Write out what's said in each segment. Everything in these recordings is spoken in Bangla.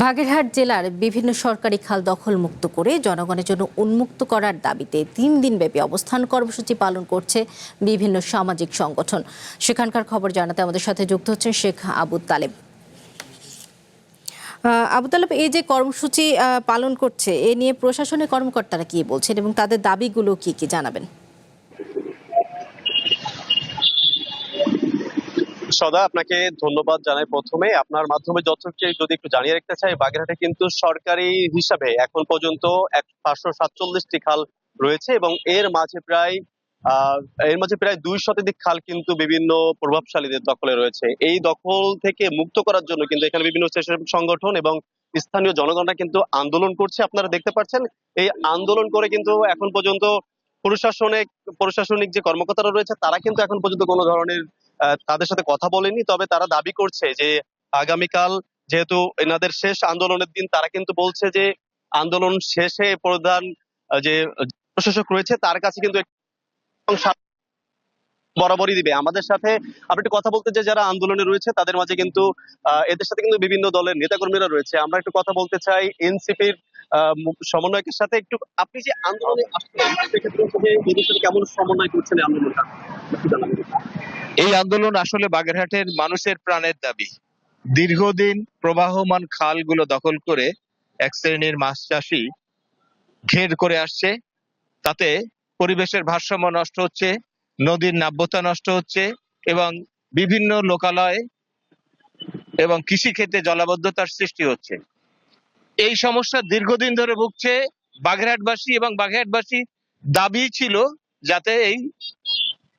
বাগেরহাট জেলার বিভিন্ন সরকারি খাল দখলমুক্ত করে জনগণের জন্য উন্মুক্ত করার দাবিতে ৩ দিনব্যাপী অবস্থান কর্মসূচি পালন করছে বিভিন্ন সামাজিক সংগঠন। সেখানকার খবর জানাতে আমাদের সাথে যুক্ত হচ্ছেন শেখ আবু তালেব। আবু তালেব, এই যে কর্মসূচি পালন করছে এ নিয়ে প্রশাসনের কর্মকর্তারা কি বলছেন এবং তাদের দাবিগুলো কি কি জানাবেন? সদা, আপনাকে ধন্যবাদ জানাই। প্রথমে আপনার মাধ্যমে যতটুকু যদি একটু জানিয়ে রাখতে চাই, বাগেরহাটে কিন্তু সরকারি হিসাবে এখন পর্যন্ত 547টি খাল রয়েছে এবং আহ এর মাঝে প্রায় 2 শতাধিক খাল কিন্তু বিভিন্ন প্রভাবশালীদের দখলে রয়েছে। এই দখল থেকে মুক্ত করার জন্য কিন্তু এখানে বিভিন্ন স্বেচ্ছাসেবক সংগঠন এবং স্থানীয় জনগণরা কিন্তু আন্দোলন করছে। আপনারা দেখতে পাচ্ছেন, এই আন্দোলন করে কিন্তু এখন পর্যন্ত প্রশাসনিক যে কর্মকর্তারা রয়েছে তারা কিন্তু এখন পর্যন্ত কোনো ধরনের তাদের সাথে কথা বলেনি। তবে তারা দাবি করছে যে আগামীকাল যেহেতু এনাদের শেষ আন্দোলনের দিন, তারা কিন্তু বলছে যে আন্দোলন শেষে প্রধান যে প্রশাসক রয়েছে তার কাছে কিন্তু বরাবরই দিবে। আমাদের সাথে আমরা একটু কথা বলতে, যে যারা আন্দোলনে রয়েছে তাদের মাঝে কিন্তু এদের সাথে কিন্তু বিভিন্ন দলের নেতাকর্মীরা রয়েছে। আমরা একটু কথা বলতে চাই এনসিপির সমন্বয়কের সাথে। একটু, আপনি যে আন্দোলনে আসছেন সেক্ষেত্রে হচ্ছে যে এদের সাথে কেমন সমন্বয় করছেন এই আন্দোলনটা একটু জানাবেন। এই আন্দোলন আসলে বাগেরহাটের মানুষের প্রাণের দাবি। দীর্ঘদিন প্রবাহমান খালগুলো দখল করে এক শ্রেণীর মাছ চাষি ঘের করে আসছে। তাতে পরিবেশের ভারসাম্য নষ্ট হচ্ছে, নদীর নাব্যতা নষ্ট হচ্ছে এবং বিভিন্ন লোকালয় এবং কৃষিক্ষেত্রে জলাবদ্ধতার সৃষ্টি হচ্ছে। এই সমস্যা দীর্ঘদিন ধরে ভুগছে বাগেরহাটবাসী, এবং বাগেরহাটবাসী দাবি ছিল যাতে এই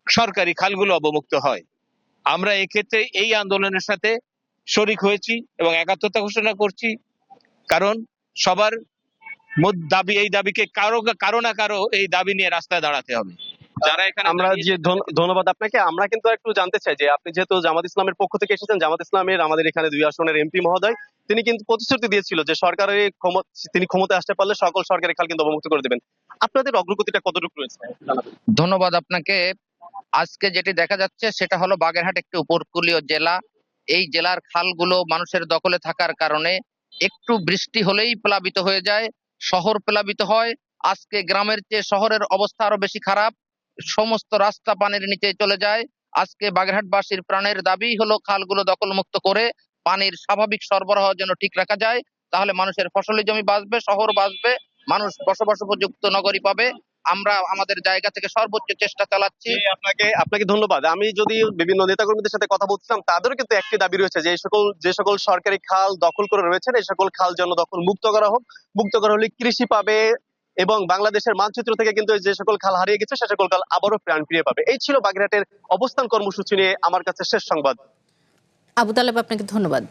সরকারি খালগুলো অবমুক্ত হয়। আমরা এক্ষেত্রে এই আন্দোলনের সাথে শরিক হয়েছি এবং একাত্মতা ঘোষণা করছি, কারণ সবার দাবি, এই দাবিকে কারো না কারো এই দাবি নিয়ে রাস্তায় দাঁড়াতে হবে। যারা এখানে আমরা যে ধন্যবাদ আপনাকে। আমরা কিন্তু একটু জানতে চাই যে আপনি যেহেতু জামাত ইসলামের পক্ষ থেকে এসেছেন, জামাত ইসলামের আমাদের এখানে 2 আসনের এমপি মহোদয় তিনি কিন্তু প্রতিশ্রুতি দিয়েছিল যে তিনি ক্ষমতায় আসতে পারলে সকল সরকারি খাল কিন্তু অবমুক্ত করে দেবেন। আপনাদের অগ্রগতিটা কতটুকু রয়েছে জানাবেন। ধন্যবাদ আপনাকে। আজকে যেটি দেখা যাচ্ছে সেটা হলো বাগেরহাট একটি উপকূলীয় জেলা। এই জেলার খালগুলো মানুষের দখলে থাকার কারণে একটু বৃষ্টি হলেই প্লাবিত হয়ে যায়, শহর প্লাবিত হয়। আজকে গ্রামের চেয়ে শহরের অবস্থা আরো বেশি খারাপ, সমস্ত রাস্তা পানির নিচে চলে যায়। আজকে বাগেরহাটবাসীর প্রাণের দাবি হলো খালগুলো দখলমুক্ত করে পানির স্বাভাবিক সরবরাহ যেন ঠিক রাখা যায়, তাহলে মানুষের ফসলি জমি বাঁচবে, শহর বাঁচবে, মানুষ বসবাস উপযুক্ত নগরী পাবে। আমরা আমাদের জায়গা থেকে সর্বোচ্চ চেষ্টা চালাচ্ছি। আপনাকে আপনাকে ধন্যবাদ। আমি যদি বিভিন্ন নেতাকর্মীদের সাথে কথা বলছিলাম, তাদেরও কিন্তু একটি দাবি রয়েছে যে যে সকল সরকারি খাল দখল করে রয়েছেন এই সকল খাল যেন দখল মুক্ত করা হোক। মুক্ত করা হলে কৃষি পাবে এবং বাংলাদেশের মানচিত্র থেকে কিন্তু যে সকল খাল হারিয়ে গেছে সে সকল খাল আবারও প্রাণ ফিরে পাবে। এই ছিল বাগেরহাটের অবস্থান কর্মসূচি নিয়ে আমার কাছে শেষ সংবাদ। আবু তালেব, আপনাকে ধন্যবাদ।